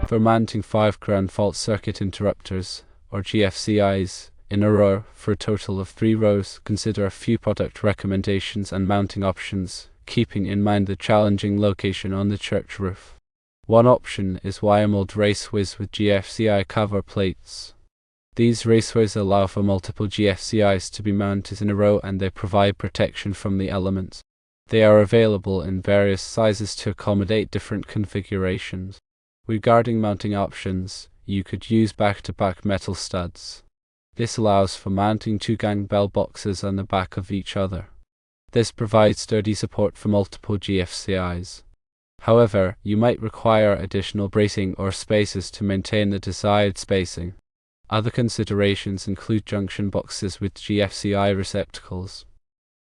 For mounting 5 ground fault circuit interrupters, or GFCIs, in a row for a total of 3 rows, consider a few product recommendations and mounting options, keeping in mind the challenging location on the church roof. One option is Wiremold raceways with GFCI cover plates. These raceways allow for multiple GFCIs to be mounted in a row, and they provide protection from the elements. They are available in various sizes to accommodate different configurations. Regarding mounting options, you could use back-to-back metal studs. This allows for mounting 2 gang bell boxes on the back of each other. This provides sturdy support for multiple GFCIs. However, you might require additional bracing or spaces to maintain the desired spacing. Other considerations include junction boxes with GFCI receptacles.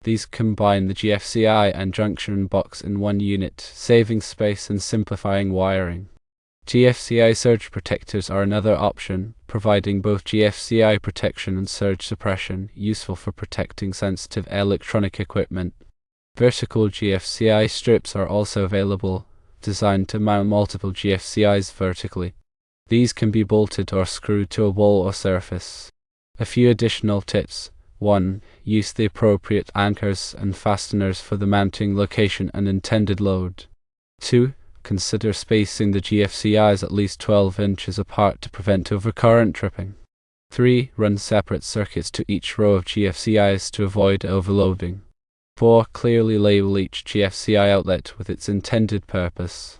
These combine the GFCI and junction box in one unit, saving space and simplifying wiring. GFCI surge protectors are another option, providing both GFCI protection and surge suppression, useful for protecting sensitive electronic equipment. Vertical GFCI strips are also available, designed to mount multiple GFCIs vertically. These can be bolted or screwed to a wall or surface. A few additional tips. 1. Use the appropriate anchors and fasteners for the mounting location and intended load. 2. Consider spacing the GFCIs at least 12 inches apart to prevent overcurrent tripping. 3. Run separate circuits to each row of GFCIs to avoid overloading. 4. Clearly label each GFCI outlet with its intended purpose.